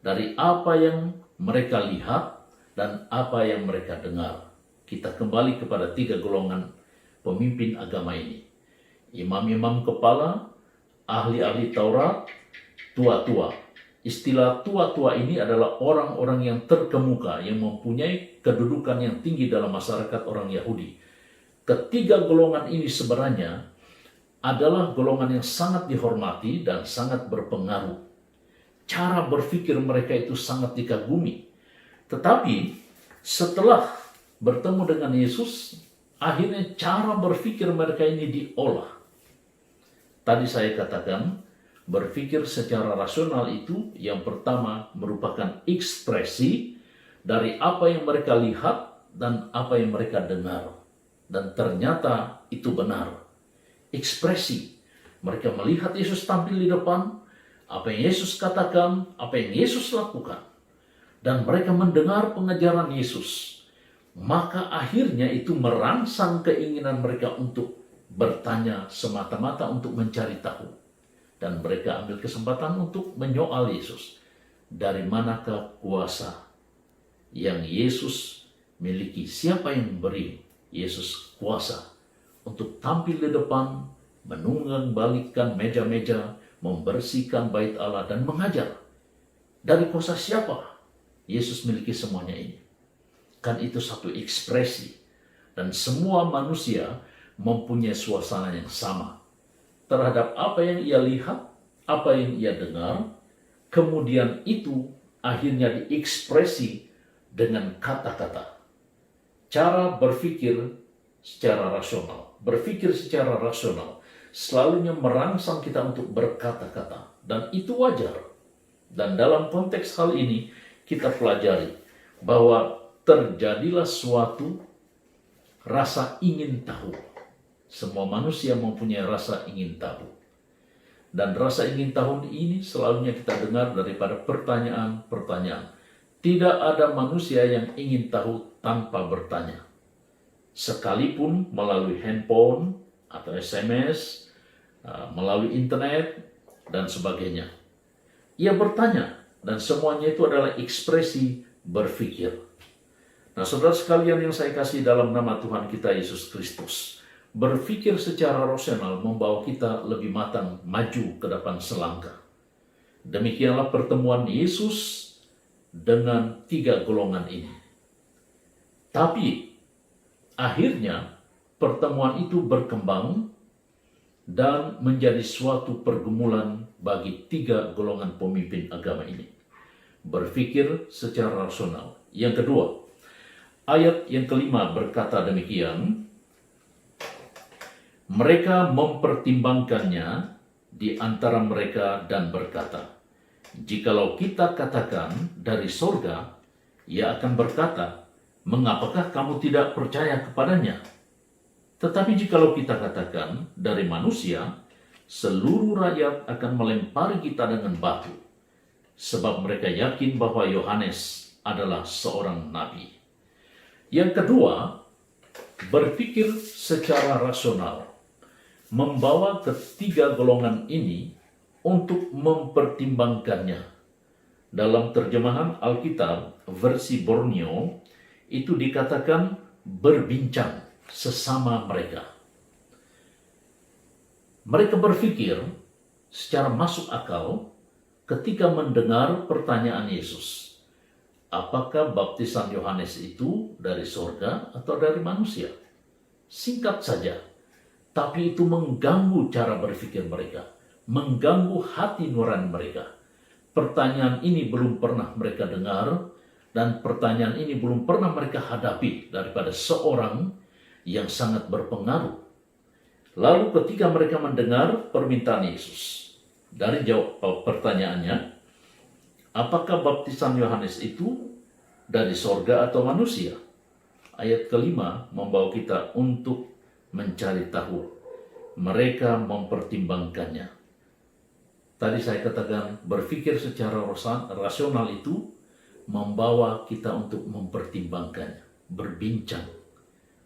dari apa yang mereka lihat dan apa yang mereka dengar. Kita kembali kepada 3 golongan pemimpin agama ini. Imam-imam kepala, ahli-ahli Taurat, tua-tua. Istilah tua-tua ini adalah orang-orang yang terkemuka, yang mempunyai kedudukan yang tinggi dalam masyarakat orang Yahudi. Ketiga golongan ini sebenarnya adalah golongan yang sangat dihormati dan sangat berpengaruh. Cara berpikir mereka itu sangat dikagumi. Tetapi setelah bertemu dengan Yesus, akhirnya cara berpikir mereka ini diolah. Tadi saya katakan, berpikir secara rasional itu yang pertama merupakan ekspresi dari apa yang mereka lihat dan apa yang mereka dengar. Dan ternyata itu benar. Ekspresi. Mereka melihat Yesus tampil di depan, apa yang Yesus katakan, apa yang Yesus lakukan. Dan mereka mendengar pengajaran Yesus. Maka akhirnya itu merangsang keinginan mereka untuk bertanya semata-mata untuk mencari tahu. Dan mereka ambil kesempatan untuk menyoal Yesus. Dari manakah kuasa yang Yesus miliki? Siapa yang beri Yesus kuasa untuk tampil di depan, menunggang-balikkan meja-meja, membersihkan bait Allah, dan mengajar? Dari kuasa siapa Yesus miliki semuanya ini? Kan itu satu ekspresi. Dan semua manusia mempunyai suasana yang sama terhadap apa yang ia lihat, apa yang ia dengar, kemudian itu akhirnya diekspresi dengan kata-kata. Cara berpikir secara rasional, berpikir secara rasional, selalunya merangsang kita untuk berkata-kata. Dan itu wajar. Dan dalam konteks hal ini, kita pelajari bahwa terjadilah suatu rasa ingin tahu. Semua manusia mempunyai rasa ingin tahu. Dan rasa ingin tahu ini selalunya kita dengar daripada pertanyaan-pertanyaan. Tidak ada manusia yang ingin tahu tanpa bertanya. Sekalipun melalui handphone atau SMS, melalui internet, dan sebagainya. Ia bertanya, dan semuanya itu adalah ekspresi berpikir. Nah, saudara sekalian yang saya kasih dalam nama Tuhan kita Yesus Kristus, berpikir secara rasional membawa kita lebih matang maju ke depan selangkah. Demikianlah pertemuan Yesus dengan 3 golongan ini. Tapi akhirnya pertemuan itu berkembang dan menjadi suatu pergumulan bagi 3 golongan pemimpin agama ini. Berpikir secara rasional. Yang kedua, ayat yang kelima berkata demikian, mereka mempertimbangkannya di antara mereka dan berkata, jikalau kita katakan dari sorga, ia akan berkata, mengapakah kamu tidak percaya kepadanya? Tetapi jikalau kita katakan dari manusia, seluruh rakyat akan melempari kita dengan batu, sebab mereka yakin bahwa Yohanes adalah seorang nabi. Yang kedua, berpikir secara rasional membawa ketiga golongan ini untuk mempertimbangkannya. Dalam terjemahan Alkitab versi Borneo itu dikatakan berbincang sesama mereka. Mereka berpikir secara masuk akal ketika mendengar pertanyaan Yesus. Apakah baptisan Yohanes itu dari sorga atau dari manusia? Singkat saja, tapi itu mengganggu cara berpikir mereka, mengganggu hati nurani mereka. Pertanyaan ini belum pernah mereka dengar, dan pertanyaan ini belum pernah mereka hadapi daripada seorang yang sangat berpengaruh. Lalu ketika mereka mendengar permintaan Yesus, dari jawab pertanyaannya, apakah baptisan Yohanes itu dari sorga atau manusia? Ayat kelima membawa kita untuk mencari tahu. Mereka mempertimbangkannya. Tadi saya katakan berpikir secara rasional itu membawa kita untuk mempertimbangkannya, berbincang,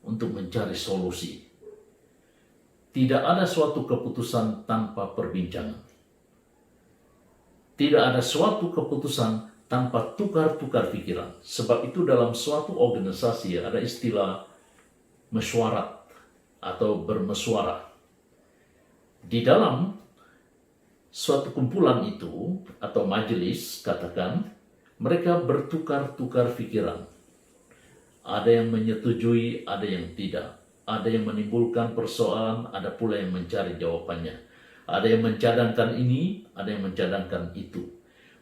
untuk mencari solusi. Tidak ada suatu keputusan tanpa perbincangan. Tidak ada suatu keputusan tanpa tukar-tukar pikiran. Sebab itu dalam suatu organisasi ada istilah mesyuarat atau bermesyuarat. Di dalam suatu kumpulan itu atau majelis, katakan, mereka bertukar-tukar pikiran. Ada yang menyetujui, ada yang tidak. Ada yang menimbulkan persoalan, ada pula yang mencari jawabannya. Ada yang mencadangkan ini, ada yang mencadangkan itu.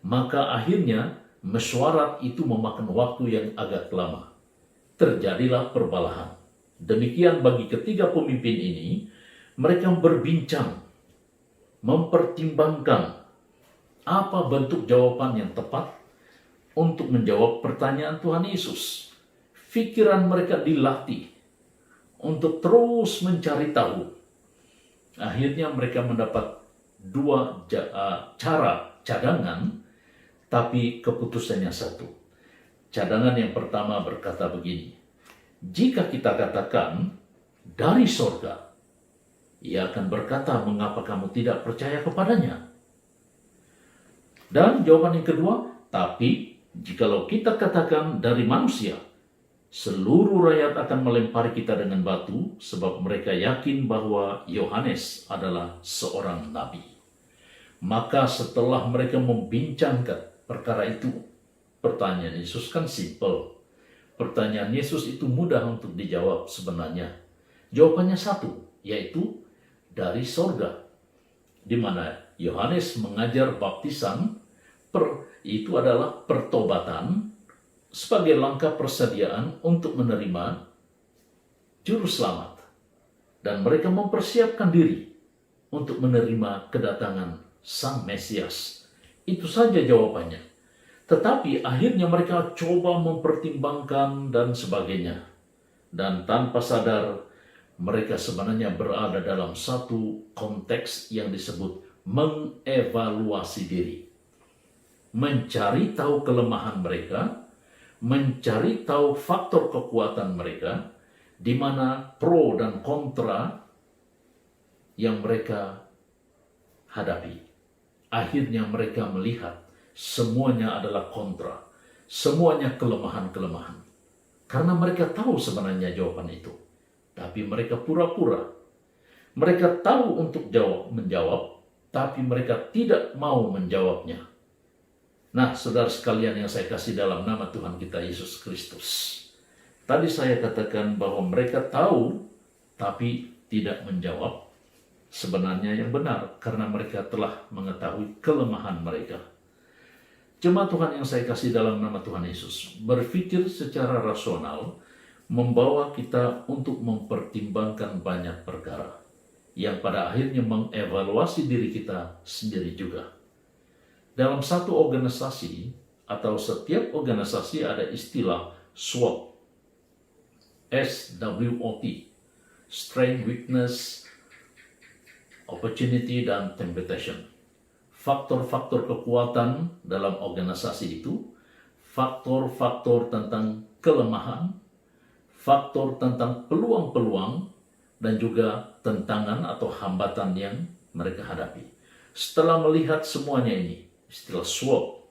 Maka akhirnya mesyuarat itu memakan waktu yang agak lama. Terjadilah perbalahan. Demikian bagi ketiga pemimpin ini, mereka berbincang, mempertimbangkan apa bentuk jawaban yang tepat untuk menjawab pertanyaan Tuhan Yesus. Pikiran mereka dilatih untuk terus mencari tahu. Akhirnya mereka mendapat dua cara cadangan, tapi keputusannya satu. Cadangan yang pertama berkata begini, jika kita katakan dari sorga, ia akan berkata, mengapa kamu tidak percaya kepadanya? Dan jawaban yang kedua, tapi jikalau kita katakan dari manusia, seluruh rakyat akan melempari kita dengan batu, sebab mereka yakin bahwa Yohanes adalah seorang nabi. Maka setelah mereka membincangkan perkara itu, pertanyaan Yesus kan simpel. Pertanyaan Yesus itu mudah untuk dijawab sebenarnya. Jawabannya satu, yaitu dari sorga. Di mana Yohanes mengajar baptisan, itu adalah pertobatan, sebagai langkah persediaan untuk menerima juru selamat. Dan mereka mempersiapkan diri untuk menerima kedatangan Sang Mesias. Itu saja jawabannya. Tetapi akhirnya mereka coba mempertimbangkan dan sebagainya. Dan tanpa sadar, mereka sebenarnya berada dalam satu konteks yang disebut mengevaluasi diri. Mencari tahu kelemahan mereka, mencari tahu faktor kekuatan mereka, di mana pro dan kontra yang mereka hadapi. Akhirnya mereka melihat semuanya adalah kontra, semuanya kelemahan-kelemahan. Karena mereka tahu sebenarnya jawaban itu, tapi mereka pura-pura. Mereka tahu untuk menjawab, tapi mereka tidak mau menjawabnya. Nah, saudara sekalian yang saya kasih dalam nama Tuhan kita Yesus Kristus. Tadi saya katakan bahwa mereka tahu, tapi tidak menjawab sebenarnya yang benar, karena mereka telah mengetahui kelemahan mereka. Jemaat Tuhan yang saya kasih dalam nama Tuhan Yesus, berpikir secara rasional membawa kita untuk mempertimbangkan banyak perkara, yang pada akhirnya mengevaluasi diri kita sendiri juga. Dalam satu organisasi atau setiap organisasi ada istilah SWOT. SWOT. Strength, Weakness, Opportunity, dan Temptation. Faktor-faktor kekuatan dalam organisasi itu, faktor-faktor tentang kelemahan, faktor tentang peluang-peluang, dan juga tantangan atau hambatan yang mereka hadapi. Setelah melihat semuanya ini, istilah SWOT,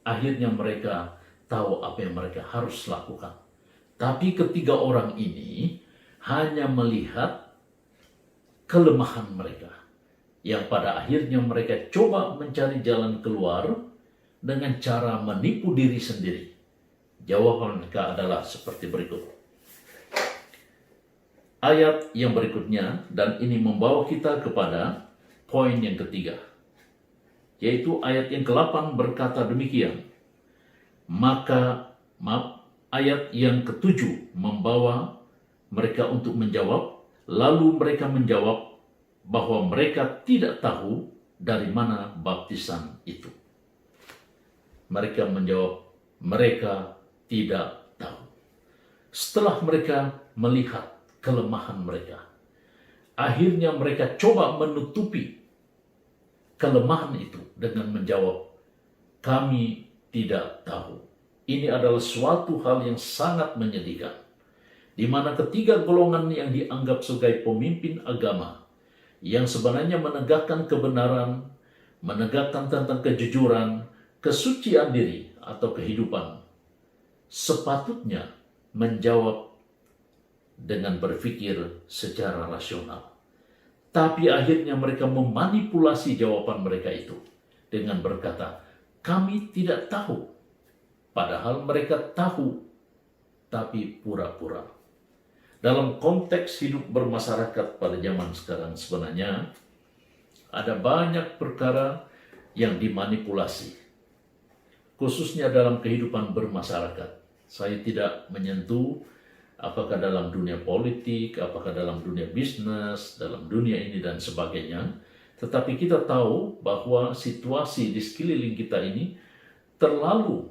akhirnya mereka tahu apa yang mereka harus lakukan. Tapi ketiga orang ini hanya melihat kelemahan mereka, yang pada akhirnya mereka coba mencari jalan keluar dengan cara menipu diri sendiri. Jawaban mereka adalah seperti berikut. Ayat yang berikutnya, dan ini membawa kita kepada poin yang ketiga, yaitu ayat yang ke-8 berkata demikian. Ayat yang ke-7 membawa mereka untuk menjawab, lalu mereka menjawab bahwa mereka tidak tahu dari mana baptisan itu. Mereka menjawab, mereka tidak tahu. Setelah mereka melihat kelemahan mereka, akhirnya mereka coba menutupi kelemahan itu dengan menjawab, kami tidak tahu. Ini adalah suatu hal yang sangat menyedihkan, di mana ketiga golongan yang dianggap sebagai pemimpin agama, yang sebenarnya menegakkan kebenaran, menegakkan tentang kejujuran, kesucian diri, atau kehidupan sepatutnya menjawab dengan berpikir secara rasional. Tapi akhirnya mereka memanipulasi jawaban mereka itu dengan berkata, kami tidak tahu. Padahal mereka tahu, tapi pura-pura. Dalam konteks hidup bermasyarakat pada zaman sekarang sebenarnya ada banyak perkara yang dimanipulasi. Khususnya dalam kehidupan bermasyarakat. Saya tidak menyentuh apakah dalam dunia politik, apakah dalam dunia bisnis, dalam dunia ini dan sebagainya. Tetapi kita tahu bahwa situasi di sekeliling kita ini terlalu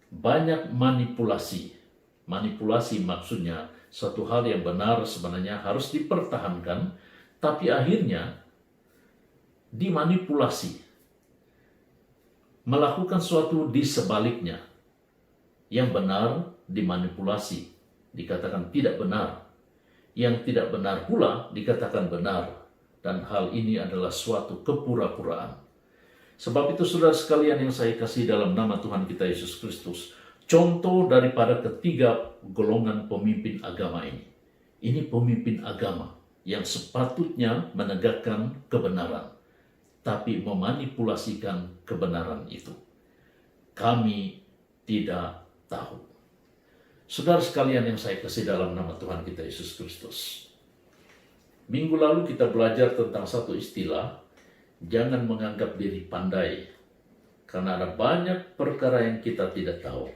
banyak manipulasi. Manipulasi maksudnya suatu hal yang benar sebenarnya harus dipertahankan, tapi akhirnya dimanipulasi. Melakukan suatu di sebaliknya. Yang benar dimanipulasi, dikatakan tidak benar. Yang tidak benar pula dikatakan benar. Dan hal ini adalah suatu kepura-puraan. Sebab itu saudara sekalian yang saya kasih dalam nama Tuhan kita Yesus Kristus, contoh daripada ketiga golongan pemimpin agama ini. Ini pemimpin agama yang sepatutnya menegakkan kebenaran, tapi memanipulasikan kebenaran itu. Kami tidak tahu. Saudara sekalian yang saya kasih dalam nama Tuhan kita Yesus Kristus, minggu lalu kita belajar tentang satu istilah, jangan menganggap diri pandai, karena ada banyak perkara yang kita tidak tahu.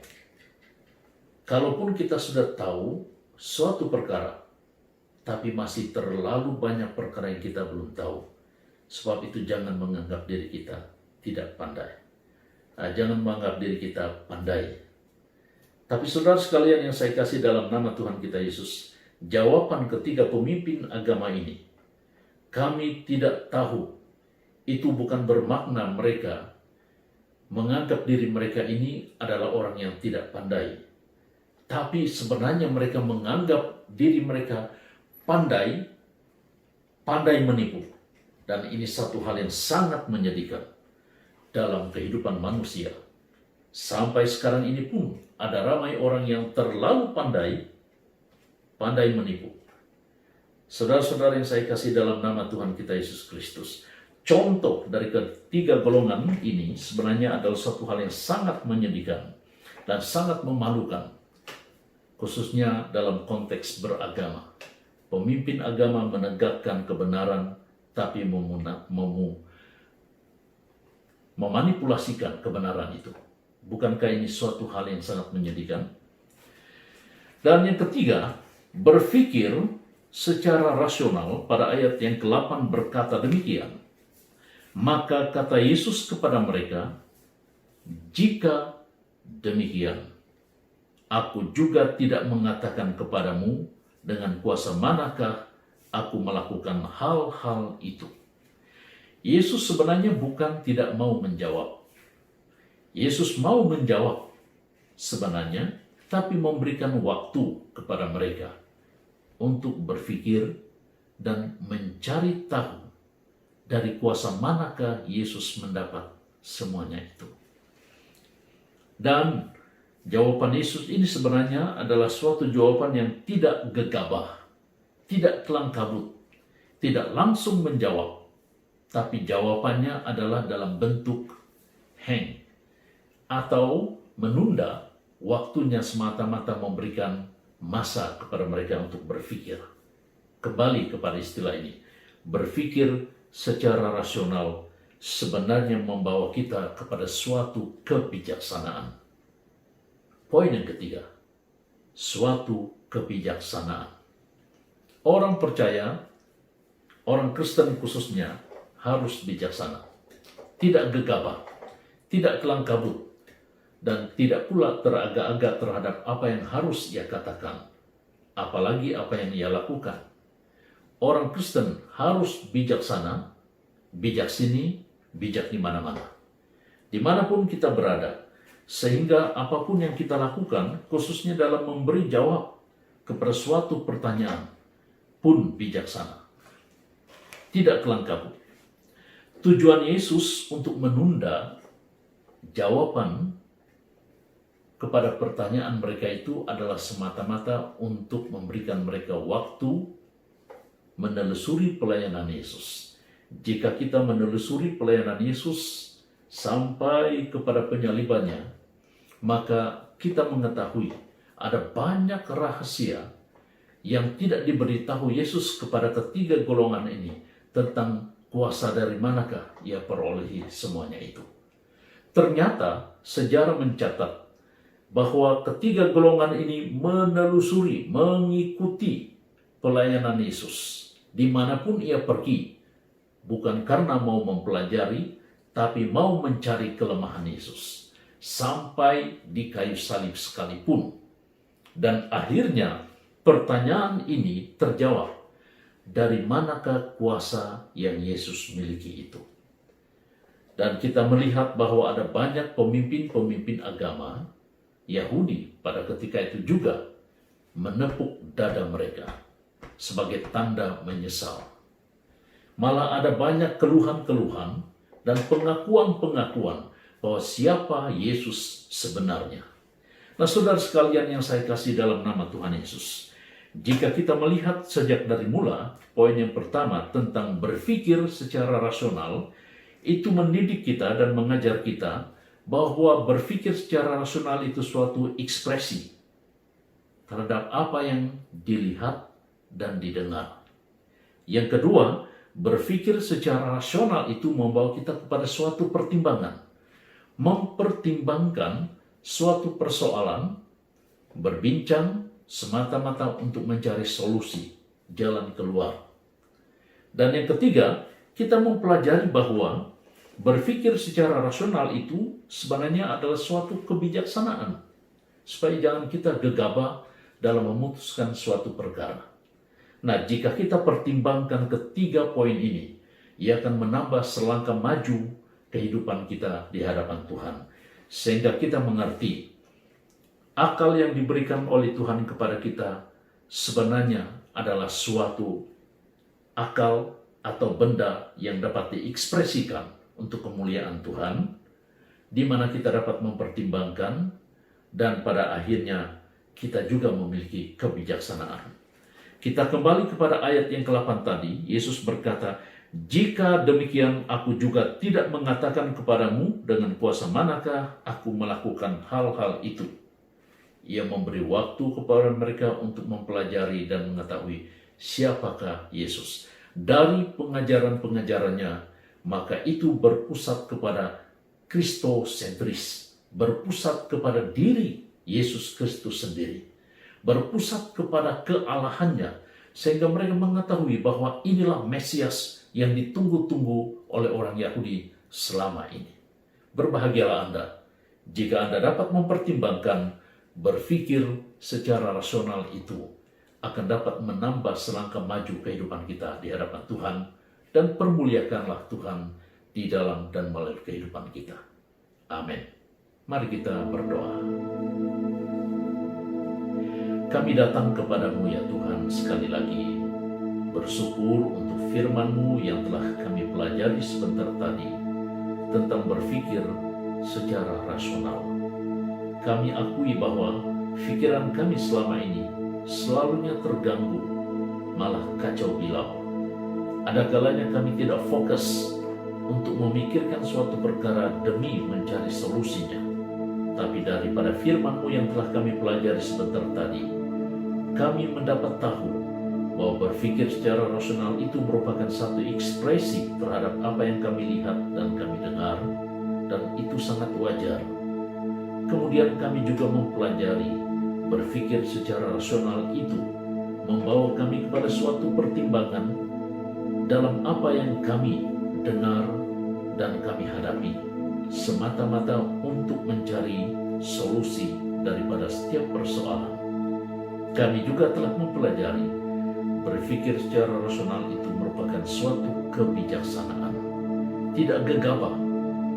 Kalaupun kita sudah tahu suatu perkara, tapi masih terlalu banyak perkara yang kita belum tahu. Sebab itu jangan menganggap diri kita tidak pandai. Jangan menganggap diri kita pandai. Tapi saudara sekalian yang saya kasih dalam nama Tuhan kita Yesus, jawaban ketiga pemimpin agama ini, kami tidak tahu, itu bukan bermakna mereka menganggap diri mereka ini adalah orang yang tidak pandai. Tapi sebenarnya mereka menganggap diri mereka pandai menipu. Dan ini satu hal yang sangat menyedihkan dalam kehidupan manusia. Sampai sekarang ini pun ada ramai orang yang terlalu pandai menipu. Saudara-saudara yang saya kasih dalam nama Tuhan kita Yesus Kristus, contoh dari ketiga golongan ini sebenarnya adalah suatu hal yang sangat menyedihkan dan sangat memalukan, khususnya dalam konteks beragama. Pemimpin agama menegakkan kebenaran, tapi memanipulasikan kebenaran itu. Bukankah ini suatu hal yang sangat menyedihkan? Dan yang ketiga, berpikir secara rasional. Pada ayat yang ke-8 berkata demikian, maka kata Yesus kepada mereka, jika demikian, aku juga tidak mengatakan kepadamu dengan kuasa manakah aku melakukan hal-hal itu. Yesus sebenarnya bukan tidak mau menjawab. Yesus mau menjawab sebenarnya, tapi memberikan waktu kepada mereka untuk berpikir dan mencari tahu dari kuasa manakah Yesus mendapat semuanya itu. Dan jawaban Yesus ini sebenarnya adalah suatu jawaban yang tidak gegabah, tidak kelang kabut, tidak langsung menjawab, tapi jawabannya adalah dalam bentuk hang atau menunda waktunya, semata-mata memberikan masa kepada mereka untuk berpikir. Kembali kepada istilah ini, berpikir secara rasional sebenarnya membawa kita kepada suatu kebijaksanaan. Poin yang ketiga, suatu kebijaksanaan. Orang percaya, orang Kristen khususnya, harus bijaksana, tidak gegabah, tidak kelang kabut, dan tidak pula teragak-agak terhadap apa yang harus ia katakan, apalagi apa yang ia lakukan. Orang Kristen harus bijaksana, bijak sini, bijak di mana-mana. Dimanapun kita berada, sehingga apapun yang kita lakukan, khususnya dalam memberi jawab kepada suatu pertanyaan, pun bijaksana. Tidak kelang kabut. Tujuan Yesus untuk menunda jawaban kepada pertanyaan mereka itu adalah semata-mata untuk memberikan mereka waktu menelusuri pelayanan Yesus. Jika kita menelusuri pelayanan Yesus sampai kepada penyalibannya, maka kita mengetahui ada banyak rahasia yang tidak diberitahu Yesus kepada ketiga golongan ini tentang kuasa dari manakah ia perolehi semuanya itu. Ternyata sejarah mencatat bahwa ketiga golongan ini menelusuri, mengikuti pelayanan Yesus dimanapun ia pergi, bukan karena mau mempelajari, tapi mau mencari kelemahan Yesus, sampai di kayu salib sekalipun. Dan akhirnya pertanyaan ini terjawab, dari manakah kuasa yang Yesus miliki itu? Dan kita melihat bahwa ada banyak pemimpin-pemimpin agama Yahudi pada ketika itu juga menepuk dada mereka sebagai tanda menyesal. Malah ada banyak keluhan-keluhan dan pengakuan-pengakuan bahwa siapa Yesus sebenarnya. Nah, saudara sekalian yang saya kasih dalam nama Tuhan Yesus, jika kita melihat sejak dari mula, poin yang pertama tentang berpikir secara rasional, itu mendidik kita dan mengajar kita bahwa berpikir secara rasional itu suatu ekspresi terhadap apa yang dilihat dan didengar. Yang kedua, berpikir secara rasional itu membawa kita kepada suatu pertimbangan. Mempertimbangkan suatu persoalan, berbincang semata-mata untuk mencari solusi, jalan keluar. Dan yang ketiga, kita mempelajari bahwa berpikir secara rasional itu sebenarnya adalah suatu kebijaksanaan, supaya jangan kita gegabah dalam memutuskan suatu perkara. Nah, jika kita pertimbangkan ketiga poin ini, ia akan menambah selangkah maju kehidupan kita di hadapan Tuhan. Sehingga kita mengerti akal yang diberikan oleh Tuhan kepada kita sebenarnya adalah suatu akal atau benda yang dapat diekspresikan untuk kemuliaan Tuhan, di mana kita dapat mempertimbangkan dan pada akhirnya kita juga memiliki kebijaksanaan. Kita kembali kepada ayat yang ke-8 tadi. Yesus berkata, "Jika demikian aku juga tidak mengatakan kepadamu dengan kuasa manakah aku melakukan hal-hal itu." Ia memberi waktu kepada mereka untuk mempelajari dan mengetahui siapakah Yesus. Dari pengajaran-pengajarannya, maka itu berpusat kepada kristosentris, berpusat kepada diri Yesus Kristus sendiri, berpusat kepada kealahannya, sehingga mereka mengetahui bahwa inilah Mesias yang ditunggu-tunggu oleh orang Yahudi selama ini. Berbahagialah Anda jika Anda dapat mempertimbangkan berpikir secara rasional itu akan dapat menambah selangkah maju kehidupan kita di hadapan Tuhan, dan permuliakanlah Tuhan di dalam dan melalui kehidupan kita. Amin. Mari kita berdoa. Kami datang kepadamu ya Tuhan sekali lagi, bersyukur untuk firman-Mu yang telah kami pelajari sebentar tadi tentang berpikir secara rasional. Kami akui bahwa pikiran kami selama ini selalunya terganggu, malah kacau bilau. Ada kalanya kami tidak fokus untuk memikirkan suatu perkara demi mencari solusinya. Tapi daripada firman-Mu yang telah kami pelajari sebentar tadi, kami mendapat tahu bahwa berpikir secara rasional itu merupakan satu ekspresi terhadap apa yang kami lihat dan kami dengar, dan itu sangat wajar. Kemudian kami juga mempelajari berpikir secara rasional itu membawa kami kepada suatu pertimbangan dalam apa yang kami dengar dan kami hadapi, semata-mata untuk mencari solusi daripada setiap persoalan. Kami juga telah mempelajari berpikir secara rasional itu merupakan suatu kebijaksanaan, tidak gegabah,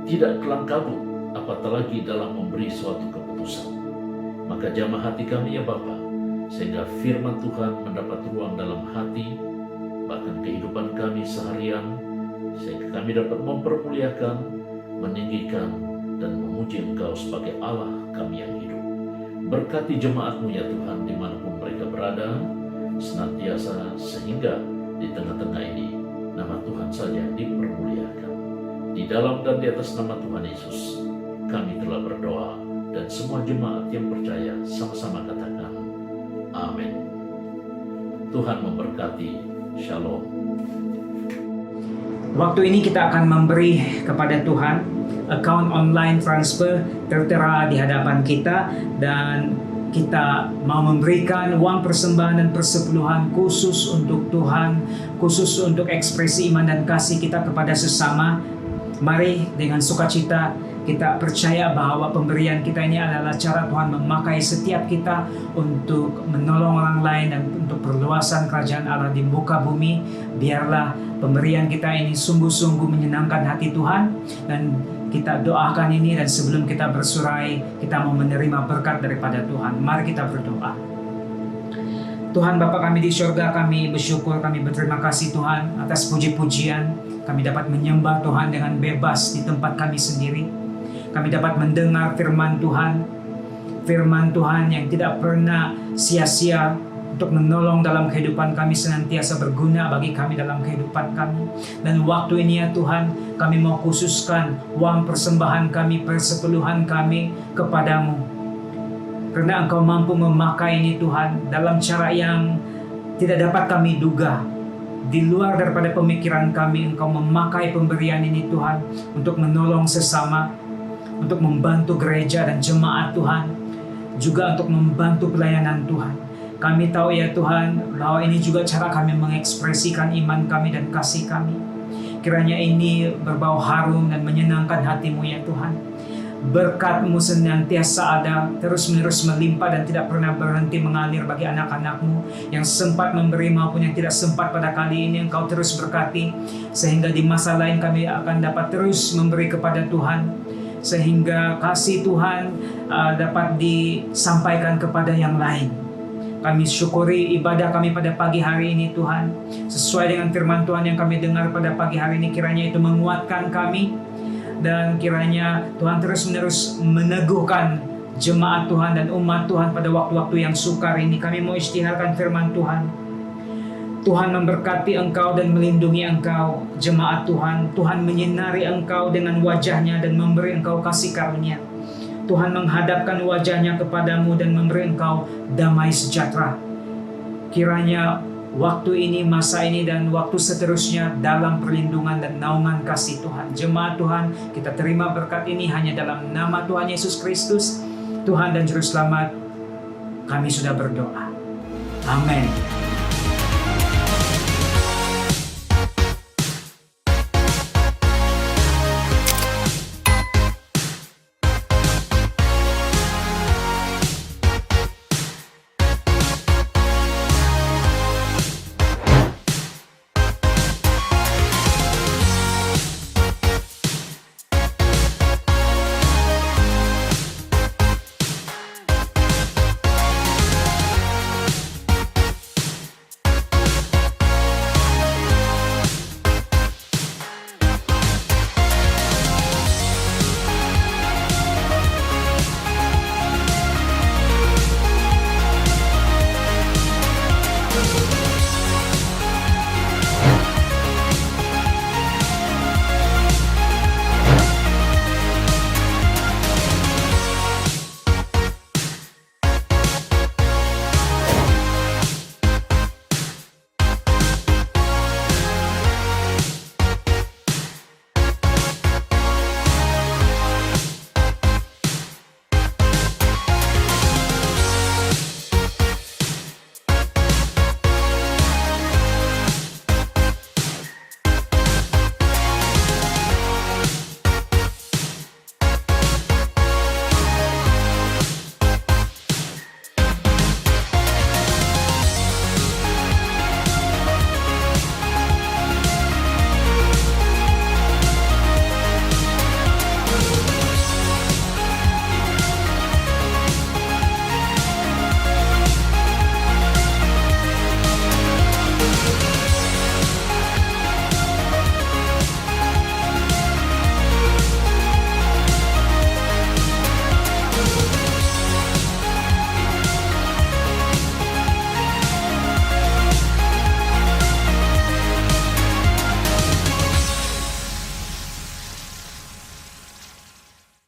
tidak kelang kabut, apatah lagi dalam memberi suatu keputusan. Maka jamah hati kami ya Bapa, sehingga firman Tuhan mendapat ruang dalam hati, bahkan kehidupan kami seharian, sehingga kami dapat mempermuliakan, meninggikan, dan memuji Engkau sebagai Allah kami yang hidup. Berkati jemaat-Mu ya Tuhan dimanapun mereka berada, senantiasa sehingga di tengah-tengah ini nama Tuhan saja dipermuliakan. Di dalam dan di atas nama Tuhan Yesus, kami telah berdoa, dan semua jemaat yang percaya sama-sama katakan, amin. Tuhan memberkati. Shalom. Waktu ini kita akan memberi kepada Tuhan. Account online transfer tertera di hadapan kita, dan kita mau memberikan uang persembahan dan persepuluhan khusus untuk Tuhan, khusus untuk ekspresi iman dan kasih kita kepada sesama. Mari dengan sukacita kita percaya bahwa pemberian kita ini adalah cara Tuhan memakai setiap kita untuk menolong orang lain dan untuk perluasan kerajaan Allah di muka bumi. Biarlah pemberian kita ini sungguh-sungguh menyenangkan hati Tuhan, dan kita doakan ini. Dan sebelum kita bersurai, kita mau menerima berkat daripada Tuhan. Mari kita berdoa. Tuhan Bapa kami di surga, kami bersyukur, kami berterima kasih Tuhan atas puji-pujian. Kami dapat menyembah Tuhan dengan bebas di tempat kami sendiri. Kami dapat mendengar firman Tuhan yang tidak pernah sia-sia untuk menolong dalam kehidupan kami, senantiasa berguna bagi kami dalam kehidupan kami. Dan waktu ini ya Tuhan, kami mau khususkan uang persembahan kami, persepuluhan kami kepadamu. Karena Engkau mampu memakai ini Tuhan dalam cara yang tidak dapat kami duga. Di luar daripada pemikiran kami, Engkau memakai pemberian ini Tuhan untuk menolong sesama, untuk membantu gereja dan jemaat Tuhan, juga untuk membantu pelayanan Tuhan. Kami tahu ya Tuhan bahwa ini juga cara kami mengekspresikan iman kami dan kasih kami. Kiranya ini berbau harum dan menyenangkan hati-Mu ya Tuhan. Berkat-Mu senantiasa ada, terus-menerus melimpah dan tidak pernah berhenti mengalir bagi anak-anak-Mu yang sempat memberi maupun yang tidak sempat pada kali ini. Engkau terus berkati, sehingga di masa lain kami akan dapat terus memberi kepada Tuhan, sehingga kasih Tuhan dapat disampaikan kepada yang lain. Kami syukuri ibadah kami pada pagi hari ini Tuhan. Sesuai dengan firman Tuhan yang kami dengar pada pagi hari ini, kiranya itu menguatkan kami. Dan kiranya Tuhan terus-menerus meneguhkan jemaat Tuhan dan umat Tuhan pada waktu-waktu yang sukar ini. Kami mau isytiharkan firman Tuhan. Tuhan memberkati engkau dan melindungi engkau, jemaat Tuhan. Tuhan menyinari engkau dengan wajahnya dan memberi engkau kasih karunia. Tuhan menghadapkan wajahnya kepadamu dan memberi engkau damai sejahtera. Kiranya waktu ini, masa ini, dan waktu seterusnya dalam perlindungan dan naungan kasih Tuhan. Jemaat Tuhan, kita terima berkat ini hanya dalam nama Tuhan Yesus Kristus, Tuhan dan Juru Selamat. Kami sudah berdoa. Amin.